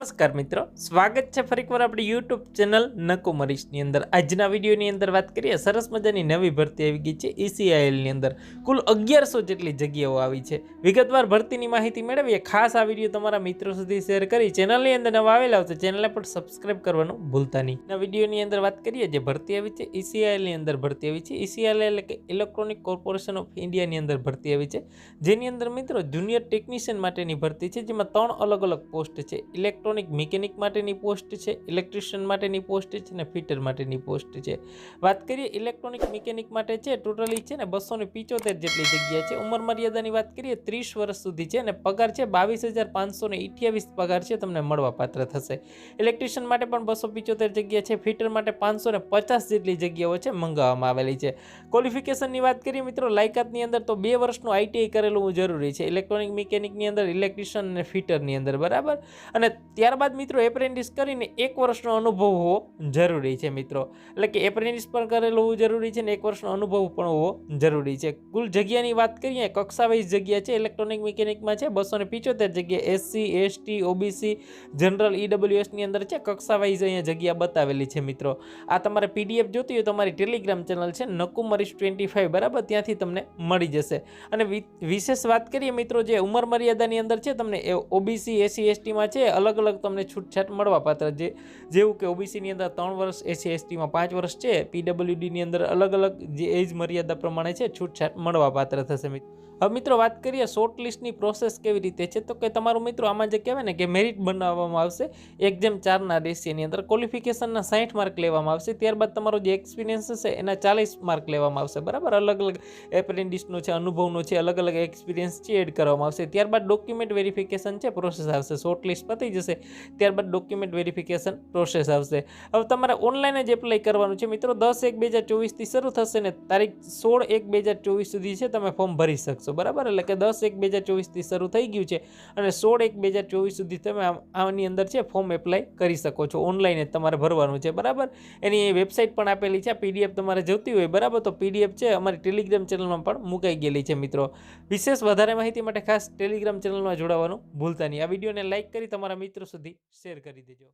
નમસ્કાર મિત્રો, સ્વાગત છે ફરીકવાર આપણી યુટ્યુબ ચેનલ નકુમરીશની અંદર। આજના વિડીયોની અંદર વાત કરીએ, સરસ મજાની નવી ભરતી આવી ગઈ છે ECILની અંદર। કુલ 1100 જેટલી જગ્યાઓ આવી છે। વિગતવાર ભરતીની માહિતી મેળવીએ। ખાસ આ વિડીયો તમારા મિત્રો સુધી શેર કરી ચેનલની અંદર નવા આવેલા હોય તો ચેનલને પણ સબસ્ક્રાઇબ કરવાનું ભૂલતા નહીં। આ વિડીયોની અંદર વાત કરીએ, જે ભરતી આવી છે ECILની અંદર ભરતી આવી છે। ECIL એટલે કે ઇલેક્ટ્રોનિક કોર્પોરેશન ઓફ ઇન્ડિયાની અંદર ભરતી આવી છે, જેની અંદર મિત્રો જુનિયર ટેકનિશિયન માટેની ભરતી છે, જેમાં 3 અલગ અલગ પોસ્ટ છે। ઇલેક્ટ્રોનિક મિકેનિક માટેની પોસ્ટ છે, ઇલેક્ટ્રિશિયન માટેની પોસ્ટ છે અને ફિટર માટેની પોસ્ટ છે। વાત કરીએ ઇલેક્ટ્રોનિક મિકેનિક માટે છે, ટોટલી છે ને 275 જેટલી જગ્યા છે। ઉંમર મર્યાદાની વાત કરીએ 30 વર્ષ સુધી છે અને પગાર છે 22,528 પગાર છે તમને મળવા પાત્ર થશે। ઇલેક્ટ્રિશિયન માટે પણ 275 જગ્યા છે, ફિટર માટે 550 જેટલી જગ્યાઓ છે મંગાવવામાં આવેલી છે। ક્વોલિફિકેશનની વાત કરીએ મિત્રો, લાયકાતની અંદર તો 2 વર્ષનું ITI કરેલું જરૂરી છે, ઇલેક્ટ્રોનિક મિકેનિકની અંદર, ઇલેક્ટ્રિશિયન અને ફિટરની અંદર, બરાબર। અને ત્યારબાદ મિત્રો એપ્રેન્ટિસ કરીને 1 વર્ષનો અનુભવ હોવો જરૂરી છે મિત્રો, એટલે કે એપ્રેન્ટિસ પણ કરેલું હોવું જરૂરી છે અને 1 વર્ષનો અનુભવ પણ હોવો જરૂરી છે। કુલ જગ્યાની વાત કરીએ, કક્ષા વાઇઝ જગ્યા છે ઇલેક્ટ્રોનિક મિકેનિકમાં છે 275 જગ્યા, SC ST OBC general EWS ની અંદર છે કક્ષા વાઇઝ અહીંયા જગ્યા બતાવેલી છે મિત્રો। આ તમારે PDF જોતી હોય તો તમારી ટેલિગ્રામ ચેનલ છે નકુમરીશ25, બરાબર, ત્યાંથી તમને મળી જશે। અને વિશેષ વાત કરીએ મિત્રો, જે ઉંમર મર્યાદાની અંદર છે તમને OBC SC ST માં છે અલગ અલગ તમને છૂટછાટ મળવા પાત્ર, જેવું કે OBC ની અંદર 3 વર્ષ, SC ST માં 5 વર્ષ છે, PWD ની અંદર અલગ અલગ જે એજ મર્યાદા પ્રમાણે છે છૂટછાટ મળવા પાત્ર થશે મિત્રો। હવે મિત્રો વાત કરીએ શોર્ટ લિસ્ટની પ્રોસેસ કેવી રીતે છે, તો કે તમારું મિત્રો આમાં જે કહેવાય ને કે મેરિટ બનાવવામાં આવશે 1:4 રેશિયોની અંદર। ક્વોલિફિકેશનના 60 માર્ક લેવામાં આવશે, ત્યારબાદ તમારો જે એક્સપિરિયન્સ હશે એના 40 માર્ક લેવામાં આવશે, બરાબર। અલગ અલગ એપ્રેન્ટિસનો છે, અનુભવનો છે, અલગ અલગ એક્સપિરિયન્સ છે એડ કરવામાં આવશે। ત્યારબાદ ડોક્યુમેન્ટ વેરિફિકેશન છે પ્રોસેસ આવશે, શોર્ટ લિસ્ટ પતી જશે ત્યારબાદ ડોક્યુમેન્ટ વેરિફિકેશન પ્રોસેસ આવશે। હવે તમારે ઓનલાઈન જ એપ્લાય કરવાનું છે મિત્રો, 10/1/2024 થી શરૂ થશે ને તારીખ 16/1/2024 સુધી છે તમે ફોર્મ ભરી શકશો, બરાબર। એટલે કે 10/1/2024 થી શરૂ થઈ ગયું છે અને 16/1/2024 સુધી તમે આની અંદર છે ફોર્મ એપ્લાય કરી શકો છો, ઓનલાઈન જ તમારે ભરવાનું છે, બરાબર। એની વેબસાઇટ પણ આપેલી છે, PDF તમારે જોતી હોય, બરાબર, તો PDF છે અમારી ટેલિગ્રામ ચેનલમાં પણ મુકાઈ ગયેલી છે મિત્રો। વિશેષ વધારે માહિતી માટે ખાસ ટેલિગ્રામ ચેનલમાં જોડાવાનું ભૂલતા નહીં। આ વિડીયોને લાઇક કરી તમારા મિત્રો સુધી શેર કરી દેજો।